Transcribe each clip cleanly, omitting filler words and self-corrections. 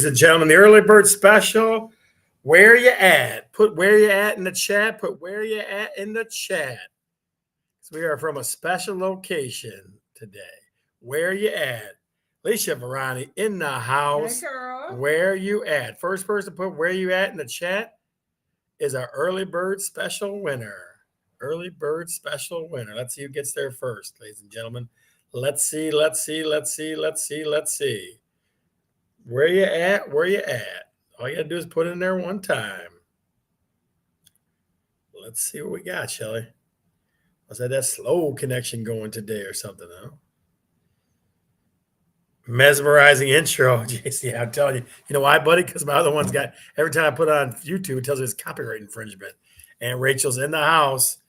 ladies and gentlemen, the early bird special. Where you at? Put where you at in the chat. Put where you at in the chat. So we are from a special location today. Where you at? Alicia Varani in the house. Hey, girl. Where you at? First person to put where you at in the chat is our early bird special winner. Early bird special winner. Let's see who gets there first, ladies and gentlemen. Let's see. Where you at? Where you at? All you got to do is put it in there one time. Let's see what we got, Shelly. Was that slow connection going today or something, huh? Mesmerizing intro, JC. I'm telling you. You know why, buddy? Because my other one's got, every time I put it on YouTube, it tells me it's copyright infringement. And Rachel's in the house.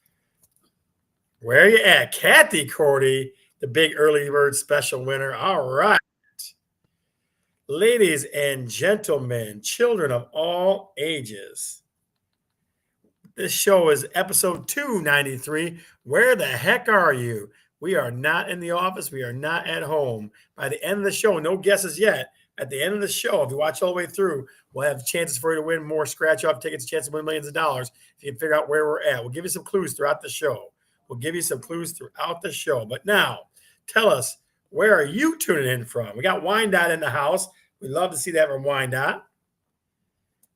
Where you at? Kathy Cordy, the big early bird special winner. All right. Ladies and gentlemen, children of all ages, this show is episode 293. Where the heck are you? We are not in the office. We are not at home. By the end of the show, no guesses yet. At the end of the show, if you watch all the way through, we'll have chances for you to win more scratch-off tickets, chance to win millions of dollars if you can figure out where we're at. We'll give you some clues throughout the show. But now, tell us, where are you tuning in from? We got Wyandotte in the house. We'd love to see that from Wyandotte.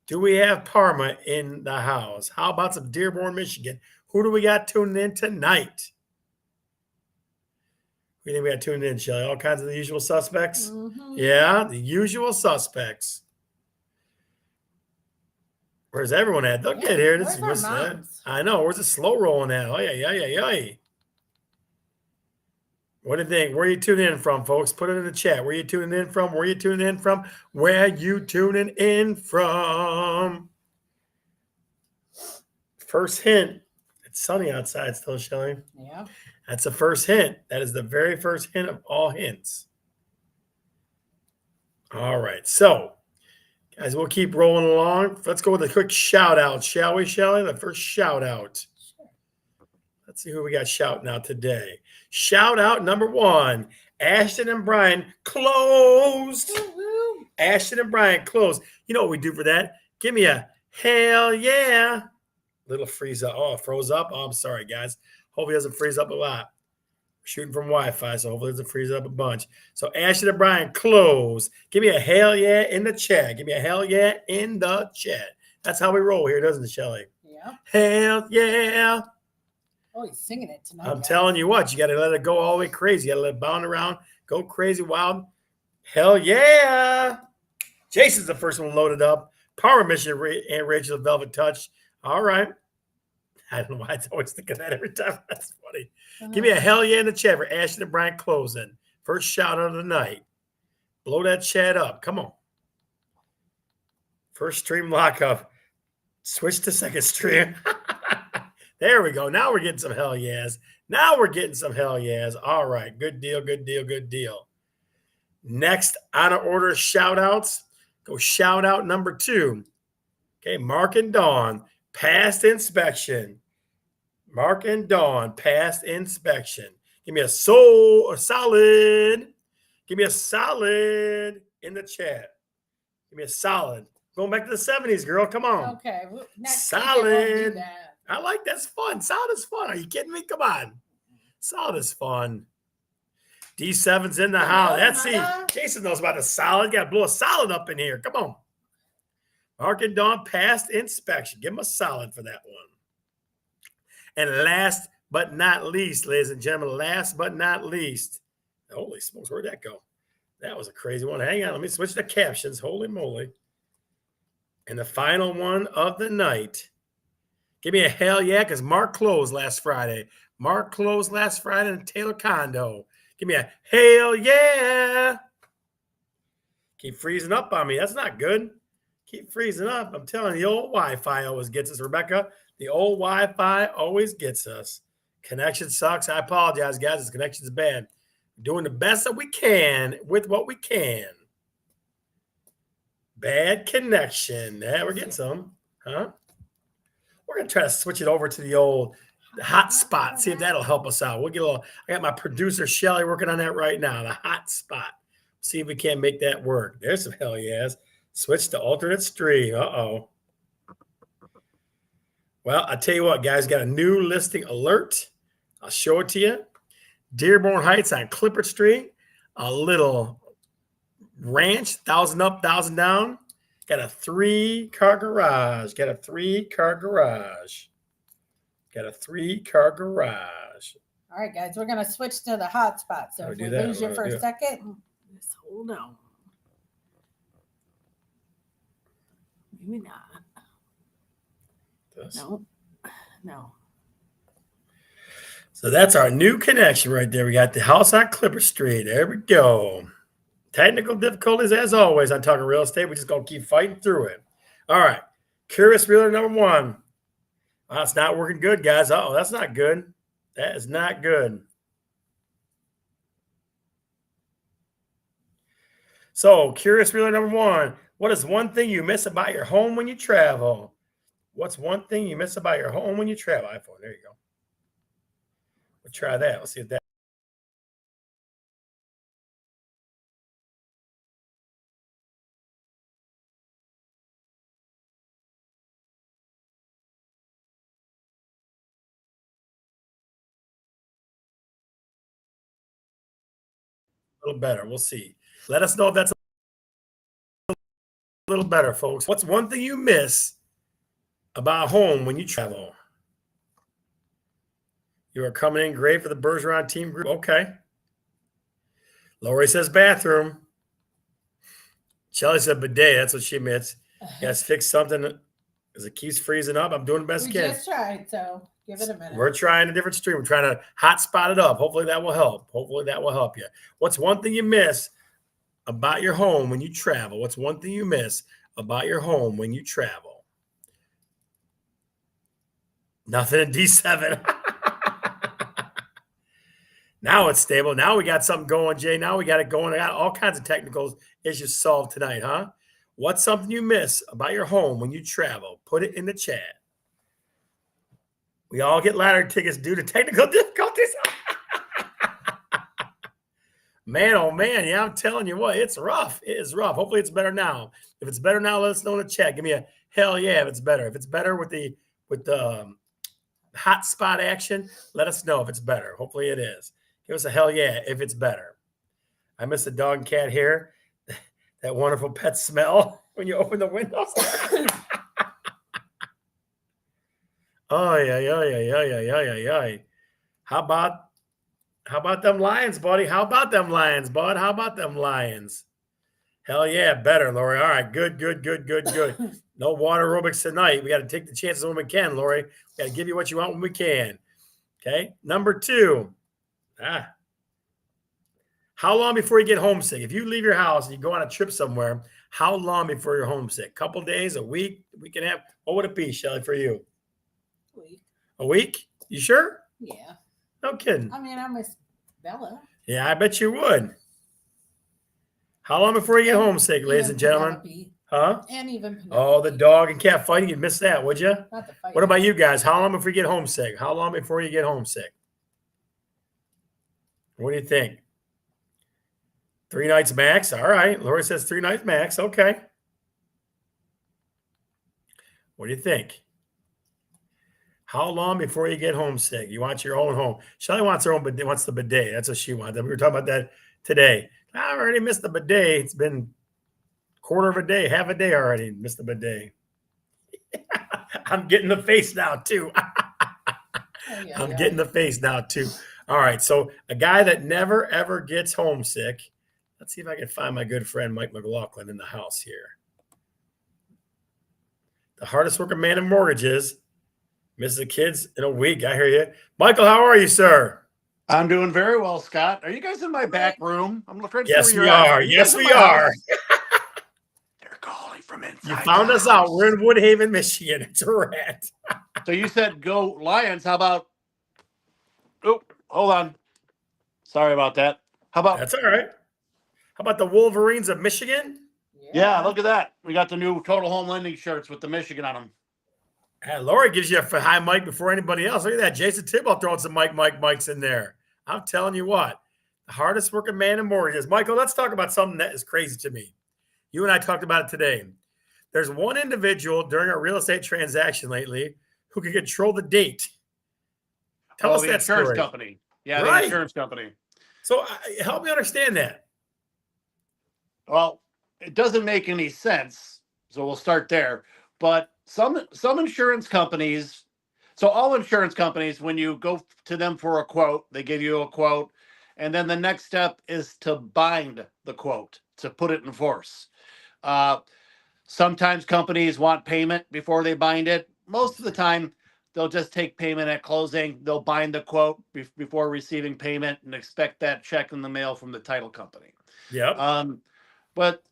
Do we have Parma in the house? How about some Dearborn, Michigan? Who do we got tuning in tonight? Who do you think we got tuning in, Shelly? All kinds of the usual suspects? Mm-hmm. Yeah, the usual suspects. Where's everyone at? They'll get here. Where's our moms? I know. Where's the slow rolling at? Oh, yeah. What do you think? Where are you tuning in from, folks? Put it in the chat. Where are you tuning in from? Where are you tuning in from? First hint. It's sunny outside still, Shelly. Yeah. That's the first hint. That is the very first hint of all hints. All right. So, guys, we'll keep rolling along. Let's go with a quick shout out, shall we, Shelly? The first shout out. Sure. Let's see who we got shouting out today. Shout out number 1. Ashton and Brian closed. Woo-hoo. Ashton and Brian closed. You know what we do for that? Give me a hell yeah. Little freeze up. Oh, it froze up. Oh, I'm sorry, guys. Hopefully it doesn't freeze up a lot. We're shooting from Wi-Fi, so hopefully it doesn't freeze up a bunch. So Ashton and Brian close. Give me a hell yeah in the chat. Give me a hell yeah in the chat. That's how we roll here, doesn't it, Shelly? Yeah. Hell yeah. Oh, he's singing it tonight. I'm telling you what, you got to let it go all the way crazy. You got to let it bound around, go crazy, wild. Hell yeah. Jason's the first one loaded up. Power Mission and Rachel Velvet Touch. All right. I don't know why I always think of that every time. That's funny. Give me a hell yeah in the chat for Ashton and Brian closing. First shout out of the night. Blow that chat up. Come on. First stream lockup. Switch to second stream. There we go. Now we're getting some hell yes. All right. Good deal. Next on our order of shout outs. Go shout out number 2. Okay. Mark and Dawn. Past inspection. Give me a solid. Give me a solid in the chat. Give me a solid. Going back to the 70s, girl. Come on. Okay. Solid. I like that's fun. Solid is fun. Are you kidding me? Come on. Solid is fun. D7's in the house. Let's see. Jason knows about the solid. Got to blow a solid up in here. Come on. Mark and Dawn passed inspection. Give them a solid for that one. And last but not least, ladies and gentlemen, holy smokes, where'd that go? That was a crazy one. Hang on, let me switch the captions. Holy moly. And the final one of the night. Give me a hell yeah, because Mark closed last Friday. In Taylor Condo. Give me a hell yeah. Keep freezing up on me. That's not good. Keep freezing up. I'm telling you, the old Wi-Fi always gets us, Rebecca. The old Wi-Fi always gets us. Connection sucks. I apologize, guys. This connection's bad. Doing the best that we can with what we can. Bad connection. Yeah, we're getting some. Huh? We're going to try to switch it over to the old hotspot. See if that'll help us out. We'll get a little. I got my producer, Shelly, working on that right now. The hotspot. See if we can't make that work. There's some hell yes. Switch to alternate stream. Uh-oh. Well, I'll tell you what, guys, got a new listing alert. I'll show it to you. Dearborn Heights on Clippard Street. A little ranch, 1,000 up, 1,000 down. Got a 3-car garage. Got a 3-car garage. All right, guys, we're going to switch to the hotspot. So if we lose you for a second, just hold on. Maybe not. No. So that's our new connection right there. We got the house on Clipper Street. There we go. Technical difficulties as always on Talkin Real Estate. We're just going to keep fighting through it. All right. Curious Realtor number 1. Wow, it's not working good, guys. Uh-oh, that's not good. That is not good. So, Curious Realtor number 1. What is one thing you miss about your home when you travel? What's one thing you miss about your home when you travel? iPhone, there you go. We'll try that. Let's see if that. A little better. We'll see. Let us know if that's a little better, folks. What's one thing you miss about home when you travel? You are coming in great for the Bergeron team group. Okay. Lori says bathroom. Shelly said bidet. That's what she admits. You guys fix something because it keeps freezing up. I'm doing the best I can. We just tried, so give it a minute. We're trying a different stream. We're trying to hotspot it up. Hopefully that will help. You. What's one thing you miss about your home when you travel? What's one thing you miss about your home when you travel? Nothing in D7. Now it's stable. Now we got something going, Jay. Now we got it going. I got all kinds of technical issues solved tonight, huh? What's something you miss about your home when you travel? Put it in the chat. We all get lottery tickets due to technical difficulties. Man, oh man, yeah, I'm telling you what, it's rough. It is rough. Hopefully it's better now. If it's better now, let us know in the chat. Give me a hell yeah if it's better. If it's better with the hotspot action, let us know if it's better. Hopefully it is. Give us a hell yeah if it's better. I miss the dog and cat hair, that wonderful pet smell when you open the windows. Oh yeah. How about them Lions, buddy? How about them Lions, bud? How about them Lions? Hell yeah, better, Lori. All right, good. No water aerobics tonight. We got to take the chances when we can, Lori. We got to give you what you want when we can. Okay. Number 2. How long before you get homesick? If you leave your house and you go on a trip somewhere, how long before you're homesick? Couple days, a week, week and a half? What would it be, Shelly, for you? A week? You sure? Yeah. No kidding. I mean, I miss Bella. Yeah, I bet you would. How long before you get homesick, ladies and gentlemen? Penelope. Huh? And even Penelope. Oh, the dog and cat fighting. You'd miss that, would you? Not the fight. What about you guys? How long before you get homesick? How long before you get homesick? What do you think? 3 nights max? All right. Lori says 3 nights max. Okay. What do you think? How long before you get homesick? You want your own home. Shelly wants her own bidet, wants the bidet. That's what she wants. We were talking about that today. I already missed the bidet. It's been quarter of a day, half a day already. Missed the bidet. I'm getting the face now, too. I'm getting the face now, too. All right. So a guy that never, ever gets homesick. Let's see if I can find my good friend Mike McLaughlin in the house here. The hardest working man in mortgages. Misses the kids in a week. I hear you. Michael, how are you, sir? I'm doing very well, Scott. Are you guys in my back room? I'm looking. Yes, we are. Yes, we are. They're calling from inside. You found us out. We're in Woodhaven, Michigan. It's a rat. So you said go Lions. How about? Oh, hold on. Sorry about that. How about? That's all right. How about the Wolverines of Michigan? Yeah, look at that. We got the new Total Home Lending shirts with the Michigan on them. Lori gives you a high mic before anybody else. Look at that. Jason Tidwell throwing some mics in there. I'm telling you what, the hardest working man in mortgages. Michael, let's talk about something that is crazy to me. You and I talked about it today. There's one individual during a real estate transaction lately who can control the date. Tell us the that insurance story. company. Yeah, Right. the insurance company. So help me understand that. Well, it doesn't make any sense. So we'll start there. But some insurance companies, so all insurance companies, when you go to them for a quote, they give you a quote, and then the next step is to bind the quote, to put it in force. Sometimes companies want payment before they bind it. Most of the time, they'll just take payment at closing. They'll bind the quote before receiving payment and expect that check in the mail from the title company. Yep. But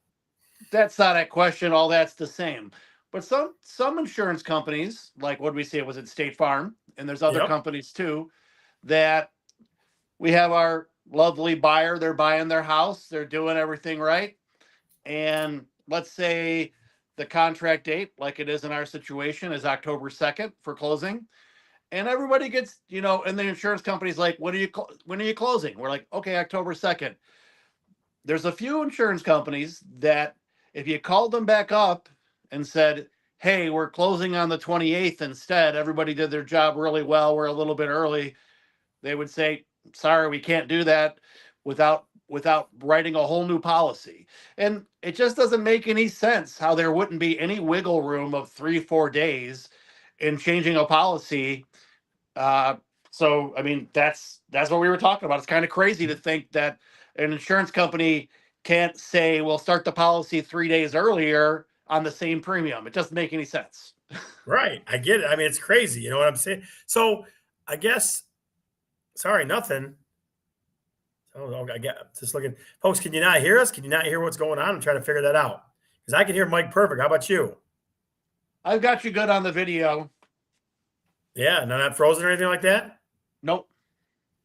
that's not a question. All that's the same. But some insurance companies, like what we say was at State Farm, and there's other companies too, that we have our lovely buyer. They're buying their house. They're doing everything right. And let's say the contract date, like it is in our situation, is October 2nd for closing. And everybody gets, and the insurance company's like, when are you closing? We're like, okay, October 2nd. There's a few insurance companies that if you called them back up and said, hey, we're closing on the 28th instead, everybody did their job really well, we're a little bit early, they would say, sorry, we can't do that without writing a whole new policy. And it just doesn't make any sense how there wouldn't be any wiggle room of 3-4 days in changing a policy. So I mean, that's what we were talking about. It's kind of crazy to think that an insurance company can't say we'll start the policy 3 days earlier on the same premium. It doesn't make any sense. Right. I get it. I mean, it's crazy. You know what I'm saying? So I guess, sorry, nothing. Oh, I get just looking. Folks, can you not hear us? Can you not hear what's going on? I'm trying to figure that out. Because I can hear Mike perfect. How about you? I've got you good on the video. Yeah, not frozen or anything like that? Nope.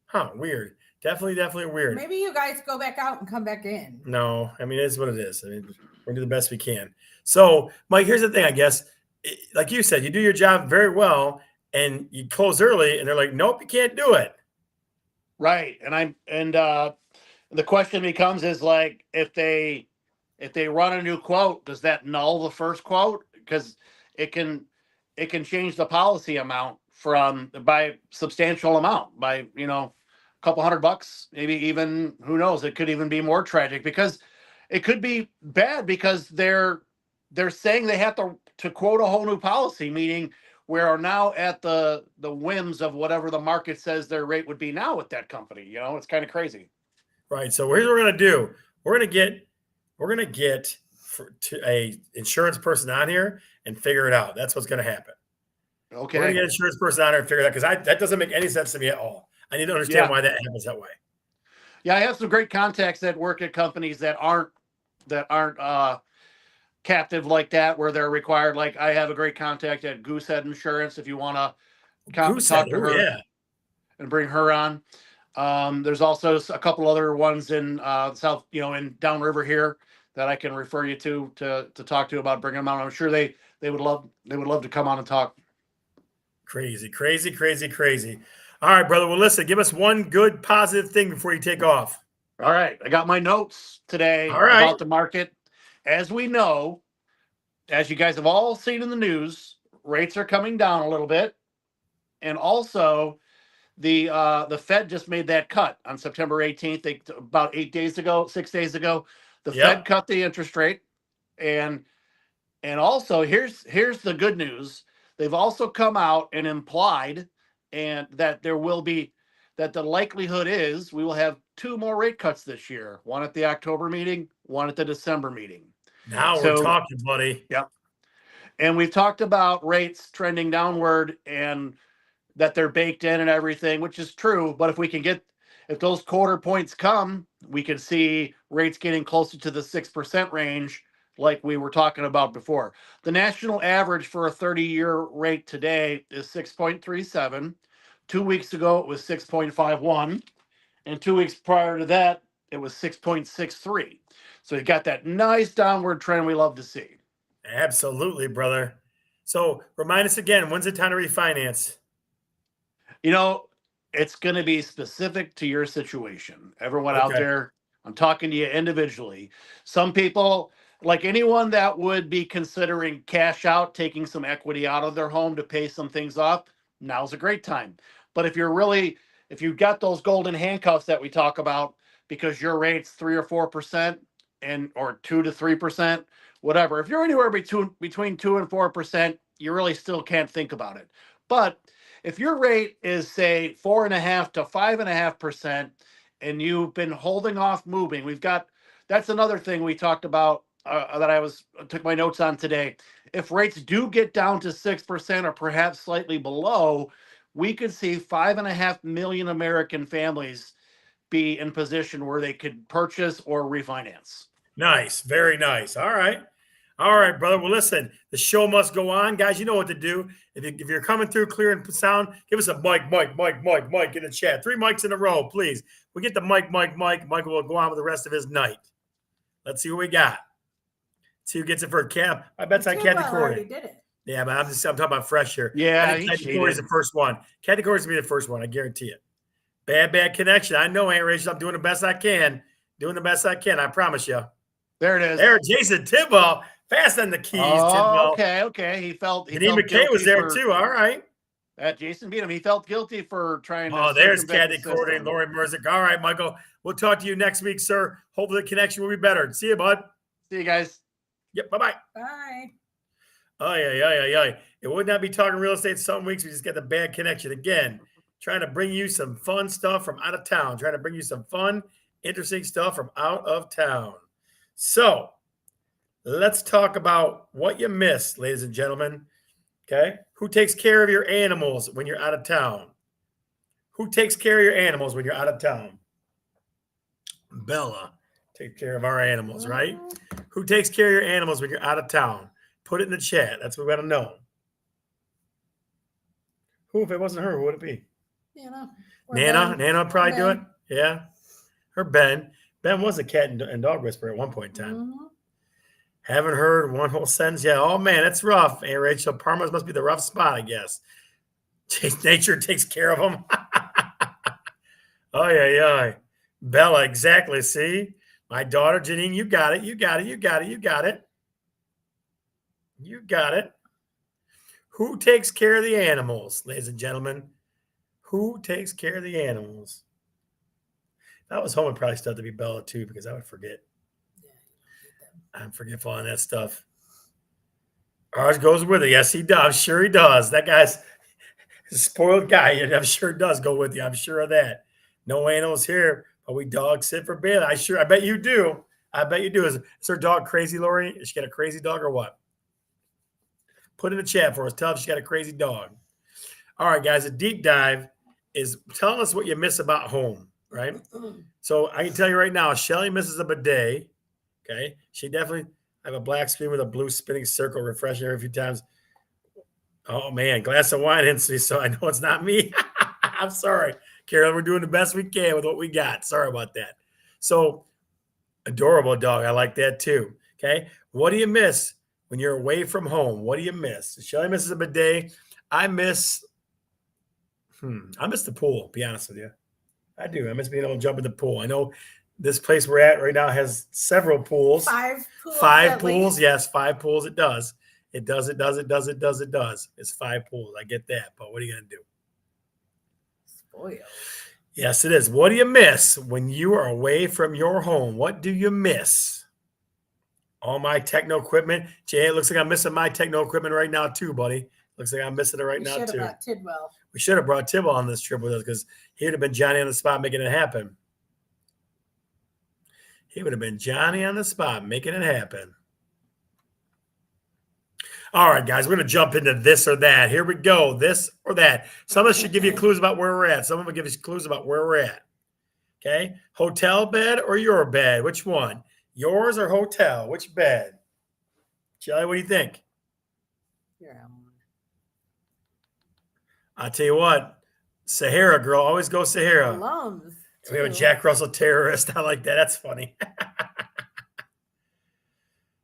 Huh, weird. Definitely weird. Maybe you guys go back out and come back in. No, I mean, it is what it is. I mean, we're going to do the best we can. So, Mike, here's the thing, I guess. Like you said, you do your job very well, and you close early, and they're like, nope, you can't do it. Right. And the question becomes is like, if they run a new quote, does that null the first quote? Because it can change the policy amount by substantial amount, by a couple $100, maybe even, who knows, it could even be more tragic, because it could be bad because they're saying they have to quote a whole new policy, meaning we are now at the whims of whatever the market says their rate would be now with that company. It's kind of crazy. Right. So here's what we're going to do. We're going to get to a insurance person on here and figure it out. That's what's going to happen. Okay. We're going to get an insurance person on here and figure it out, because that doesn't make any sense to me at all. I need to understand why that happens that way. Yeah, I have some great contacts that work at companies that aren't captive like that, where they're required. Like, I have a great contact at Goosehead Insurance. If you want to talk to her and bring her on. There's also a couple other ones in South, in downriver here that I can refer you to talk to about bringing them on. I'm sure they would love to come on and talk. Crazy. All right, brother. Well, listen, give us one good positive thing before you take off. All right. I got my notes today about the market. As we know, as you guys have all seen in the news, rates are coming down a little bit. And also, the Fed just made that cut on September 18th. About 6 days ago, the Fed cut the interest rate. And also, here's the good news. They've also come out and implied that the likelihood is we will have 2 more rate cuts this year. One at the October meeting, one at the December meeting. Now we're talking, buddy. Yep. And we've talked about rates trending downward and that they're baked in and everything, which is true. But if those quarter points come, we can see rates getting closer to the 6% range, like we were talking about before. The national average for a 30-year rate today is 6.37. 2 weeks ago, it was 6.51. And 2 weeks prior to that, it was 6.63. So you got that nice downward trend we love to see. Absolutely, brother. So remind us again, when's the time to refinance? It's going to be specific to your situation. Everyone out there, I'm talking to you individually. Some people like anyone that would be considering cash out, taking some equity out of their home to pay some things off, now's a great time. But if you've got those golden handcuffs that we talk about, because your rate's 3 or 4% or 2 to 3%, whatever. If you're anywhere between 2 and 4%, you really still can't think about it. But if your rate is, say, 4.5 to 5.5%, and you've been holding off moving, that's another thing we talked about that I took my notes on today. If rates do get down to 6% or perhaps slightly below, we could see 5.5 million American families be in position where they could purchase or refinance. Nice. Very nice. All right. All right, brother. Well, listen, the show must go on. Guys, you know what to do. If you're coming through clear and sound, give us a mic in the chat. 3 mics in a row, please. We get the mic. Michael will go on with the rest of his night. Let's see what we got. See who gets it for a cap. I bet I Kathy Corey. Did it. Yeah, but I'm talking about fresh here. Yeah, Kathy Corey's the first one. Kathy Corey's gonna be the first one. I guarantee it. Bad connection. I know, Aunt Rachel. I'm doing the best I can. I promise you. There it is. There, Jason Tidwell. Fast on the keys. Oh, okay. He felt McKay was there too. All right. Jason beat him. He felt guilty for trying to. Oh, there's Kathy Corey and Lori Merzick. All right, Michael. We'll talk to you next week, sir. Hopefully the connection will be better. See you, bud. See you guys. Yep. Bye-bye. Bye. Oh, yeah. It would not be talking real estate some weeks. We just got the bad connection again. Trying to bring you some fun stuff from out of town. Trying to bring you some fun, interesting stuff from out of town. So let's talk about what you missed, ladies and gentlemen. Okay. Who takes care of your animals when you're out of town? Who takes care of your animals when you're out of town? Bella takes care of our animals, right? Who takes care of your animals when you're out of town? Put it in the chat. That's what we got to know. Who, if it wasn't her, who would it be? Nana would probably do it. Yeah. Or Ben. Ben was a cat and dog whisperer at one point in time. Mm-hmm. Haven't heard one whole sentence yet. Oh, man, that's rough. Aunt Rachel, Parma's must be the rough spot, I guess. Nature takes care of them. Oh, yeah. Bella, exactly. See? My daughter, Janine, you got it. You got it. Who takes care of the animals, ladies and gentlemen? Who takes care of the animals? If I was home, I'd probably still have to be Bella, too, because I would forget. I'm forgetful on that stuff. Ours goes with it. Yes, he does. I'm sure he does. That guy's a spoiled guy. I'm sure it does go with you. I'm sure of that. No animals here, but we dogs sit for bed. I bet you do. Is her dog crazy, Lori? Is she got a crazy dog or what? Put in the chat for us. Tell us she got a crazy dog. All right, guys. A deep dive is telling us what you miss about home, right? So I can tell you right now, Shelly misses a bidet. Okay. She definitely have a black screen with a blue spinning circle refreshing her a few times. Oh, man. Glass of wine hits me, so I know it's not me. I'm sorry, Carol. We're doing the best we can with what we got. Sorry about that. So adorable dog. I like that too. Okay. What do you miss when you're away from home? What do you miss? Shelly misses a bidet. I miss the pool, to be honest with you. I do. I miss being able to jump in the pool. I know this place we're at right now has several pools. 5 pools. 5 pools. Yes, 5 pools. It does. It does. It's 5 pools. I get that. But what are you going to do? Spoiled. Yes, it is. What do you miss when you are away from your home? What do you miss? All my techno equipment. Jay, it looks like I'm missing my techno equipment right now too, buddy. Looks like I'm missing it right now too. We should have brought Tidwell on this trip with us because he would have been Johnny on the spot making it happen. He would have been Johnny on the spot making it happen. All right, guys, we're going to jump into this or that. Here we go. This or that. Some of us should give you clues about where we're at. Some of them give us clues about where we're at. Okay. Hotel bed or your bed? Which one? Yours or hotel? Which bed? Shelly, what do you think? Your own. I'll tell you what. Sahara, girl. Always go Sahara. Alums. We have a Jack Russell terrorist. I like that. That's funny.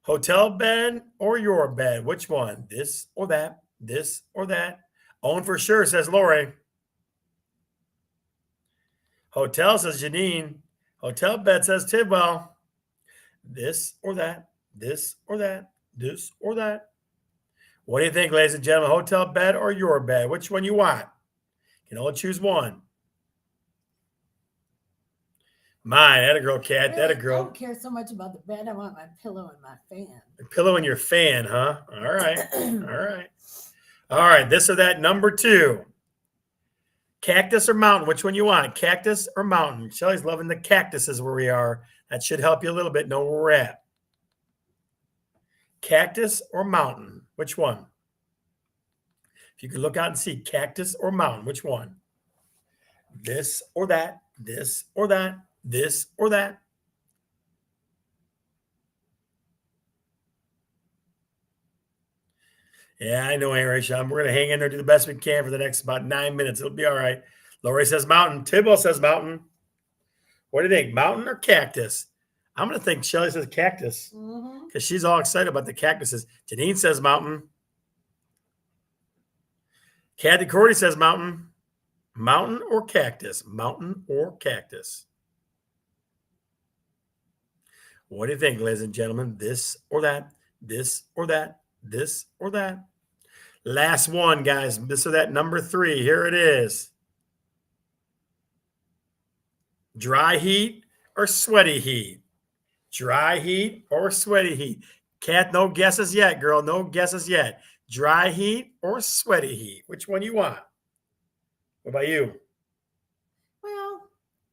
Hotel bed or your bed? Which one? This or that? This or that? Own for sure, says Lori. Hotel, says Janine. Hotel bed, says Tidwell. This or that? this or that, this or that. What do you think, ladies and gentlemen? Hotel bed or your bed? Which one you want? You can only choose one. Mine, that a girl, cat. Really, That a I girl. don't care so much about the bed. I want my pillow and my fan. The pillow and your fan, huh? All right. All right. All right. This or that, number 2. Cactus or mountain? Which one you want? Cactus or mountain? Shelly's loving the cactuses where we are. That should help you a little bit know where we're at. Cactus or mountain? Which one? If you could look out and see cactus or mountain, which one? This or that, this or that, this or that. Yeah, I know, Rachel. We're going to hang in there, do the best we can for the next about 9 minutes. It'll be all right. Lori says mountain. Tibble says mountain. What do you think, mountain or cactus? I'm going to think Shelly says cactus because she's all excited about the cactuses. Janine says mountain. Kathy Cordy says mountain. Mountain or cactus? Mountain or cactus? What do you think, ladies and gentlemen? This or that? This or that? This or that? Last one, guys. This or that, number 3. Here it is. Dry heat or sweaty heat? Dry heat or sweaty heat? Kat, no guesses yet, girl. No guesses yet. Dry heat or sweaty heat? Which one you want? What about you? Well,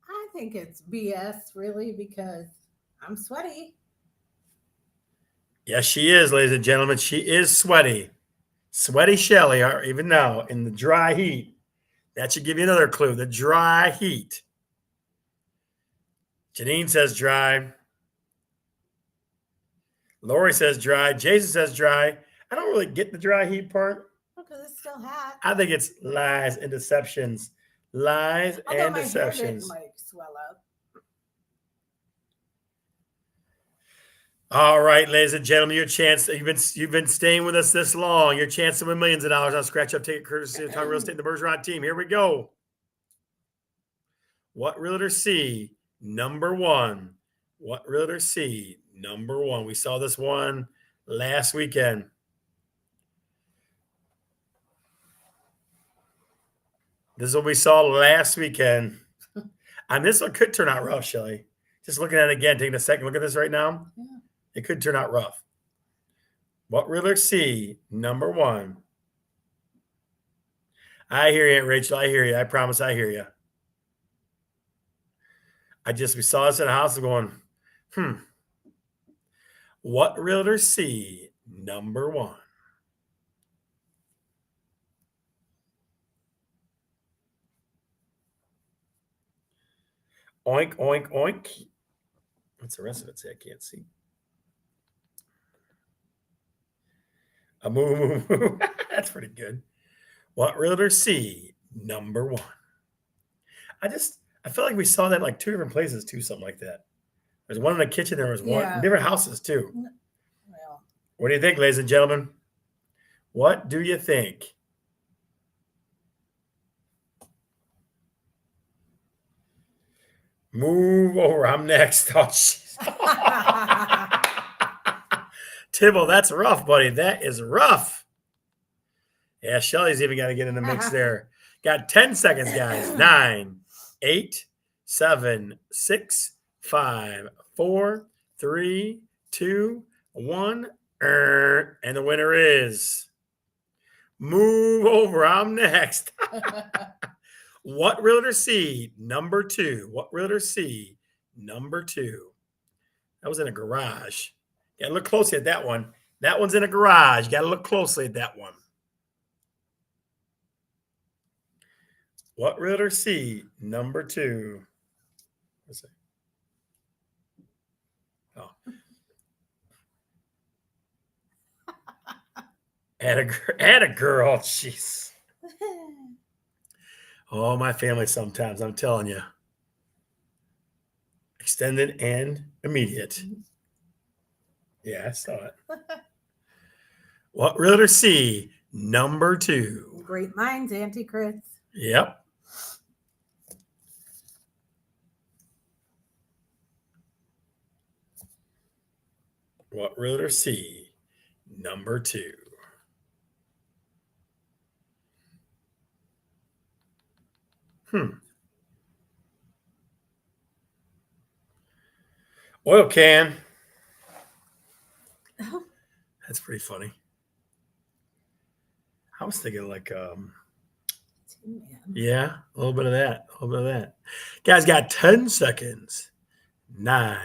I think it's BS, really, because I'm sweaty. Yes, she is, ladies and gentlemen. She is sweaty. Sweaty Shelly, even now, in the dry heat. That should give you another clue. The dry heat. Janine says dry. Lori says dry. Jason says dry. I don't really get the dry heat part. Because it's still hot. I think it's lies and deceptions. Lies Although and my deceptions. hair didn't like swell up. All right, ladies and gentlemen, your chance. You've been staying with us this long. Your chance to win millions of dollars on Scratch Up Ticket, courtesy of Talkin Real Estate and the Bergeron team. Here we go. What realtor C? Number 1. What realtor C? Number 1. We saw this one last weekend. This is what we saw last weekend. And this one could turn out rough, Shelly. Just looking at it again, taking a second look at this right now. Yeah. It could turn out rough. What realtor C? Number 1. I hear you, Rachel. I hear you. I promise I hear you. We saw this in a house going, What realtor C? Number 1. Oink, oink, oink. What's the rest of it say? I can't see. A moo, moo, moo. That's pretty good. What realtor C? Number 1. I feel like we saw that like 2 different places too, something like that. There's one in the kitchen. There was one in different houses too. Well, what do you think, ladies and gentlemen? What do you think? Move over. I'm next. Oh, Tibble, that's rough, buddy. That is rough. Yeah, Shelly's even got to get in the mix there. Got 10 seconds, guys. 9, 8, 7, 6, 5, 4, 3, 2, 1. And the winner is Move Over. I'm next. What realtor C? Number 2. What realtor C? Number 2. That was in a garage. Got to look closely at that one. That one's in a garage. Got to look closely at that one. What realtor C? Number 2. What's that? Oh. And a girl. Jeez. Oh, my family sometimes, I'm telling you. Extended and immediate. Yeah, I saw it. What realtor C? Number 2. Great minds, Auntie Chris. Yep. What realtor C? Number 2. Oil can. That's pretty funny. I was thinking like, yeah, a little bit of that. Guys, got 10 seconds. 9,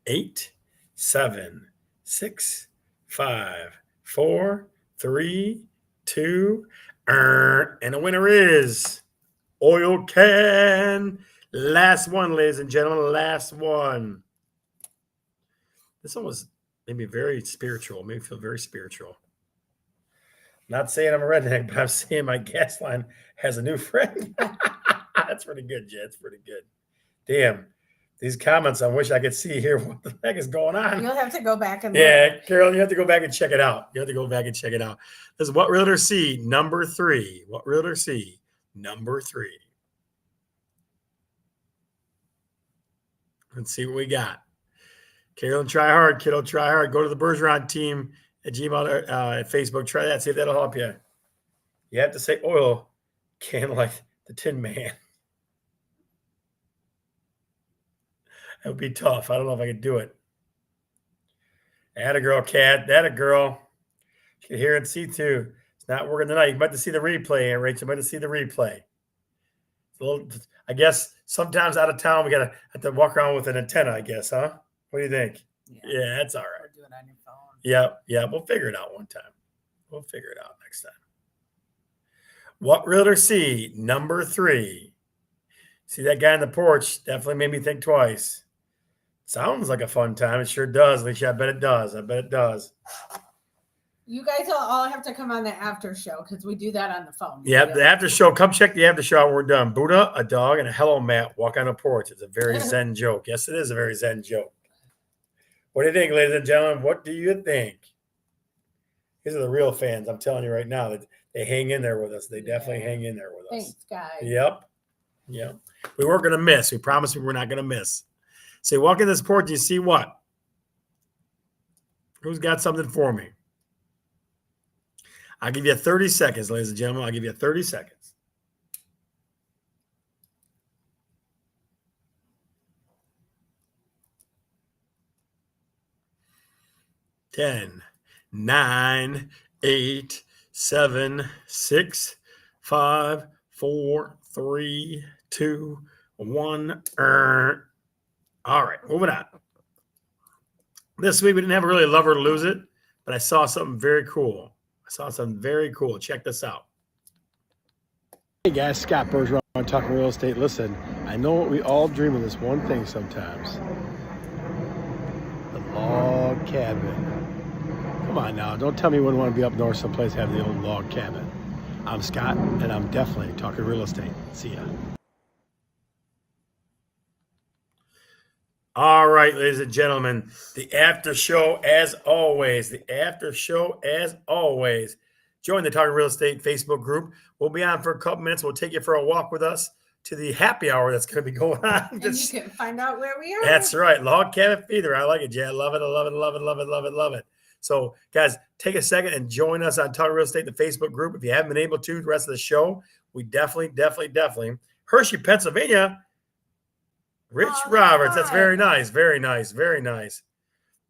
8, 7, 6, 5, 4, 3, 2, and the winner is oil can. Last one, ladies and gentlemen. Last one. This one was maybe very spiritual. Made me feel very spiritual. Not saying I'm a redneck, but I'm saying my gas line has a new friend. That's pretty good, Jed. That's pretty good. Damn. These comments, I wish I could see here. What the heck is going on? You'll have to go back and look. Carol, you have to go back and check it out. This is What Realtor C? Number 3. What Realtor C? Number 3. Let's see what we got. Carolyn, try hard. Kiddo, try hard. Go to the Bergeron team at Gmail at Facebook. Try that. See if that'll help you. You have to say oil can like the Tin Man. That would be tough. I don't know if I could do it. Atta girl, Cat. That a girl. You can hear and see too. It's not working tonight. You might have to see the replay, Rachel. You might have to see the replay. It's a little, I guess sometimes out of town we gotta have to walk around with an antenna, I guess, huh? What do you think? Yeah, that's all right. Or do it on your phone. Yeah. We'll figure it out one time. We'll figure it out next time. What Realtor C? Number 3. See that guy on the porch? Definitely made me think twice. Sounds like a fun time. It sure does, Alicia. I bet it does. You guys will all have to come on the after show because we do that on the phone. Yeah, the after show. Come check the after show when we're done. Buddha, a dog, and a hello mat walk on a porch. It's a very zen joke. Yes, it is a very zen joke. What do you think, ladies and gentlemen? What do you think? These are the real fans. I'm telling you right now that they hang in there with us. They definitely hang in there with us. Thanks, guys. Yep. We weren't going to miss. We promised we were not going to miss. So you walk in this porch, you see what? Who's got something for me? I'll give you 30 seconds, ladies and gentlemen. I'll give you 30 seconds. 10, 9, 8, 7, 6, 5, 4, 3, 2, 1. All right, moving on. This week we didn't have really a love or lose it, but I saw something very cool. Check this out. Hey guys, Scott Bergeron, Talkin Real Estate. Listen, I know we all dream of this one thing sometimes. The log cabin. Come on now, don't tell me you wouldn't want to be up north someplace have the old log cabin. I'm Scott, and I'm definitely talking real estate. See ya. All right, ladies and gentlemen, the after show as always. Join the Talkin Real Estate Facebook group. We'll be on for a couple minutes. We'll take you for a walk with us to the happy hour that's going to be going on. And you can find out where we are. That's right. Log cabin feeder. I like it, Jay. I love it. So, guys, take a second and join us on Talkin Real Estate, the Facebook group. If you haven't been able to, the rest of the show, we definitely. Hershey, Pennsylvania. Rich Roberts. That's very nice.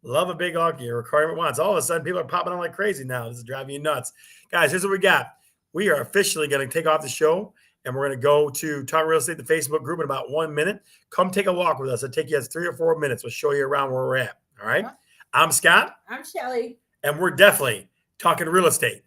Love a big hockey requirement once. All of a sudden, people are popping on like crazy now. This is driving you nuts. Guys, here's what we got. We are officially going to take off the show, and we're going to go to Talkin Real Estate, the Facebook group, in about 1 minute. Come take a walk with us. It'll take you 3 or 4 minutes. We'll show you around where we're at. All right? I'm Scott. I'm Shelly. And we're definitely talking real estate.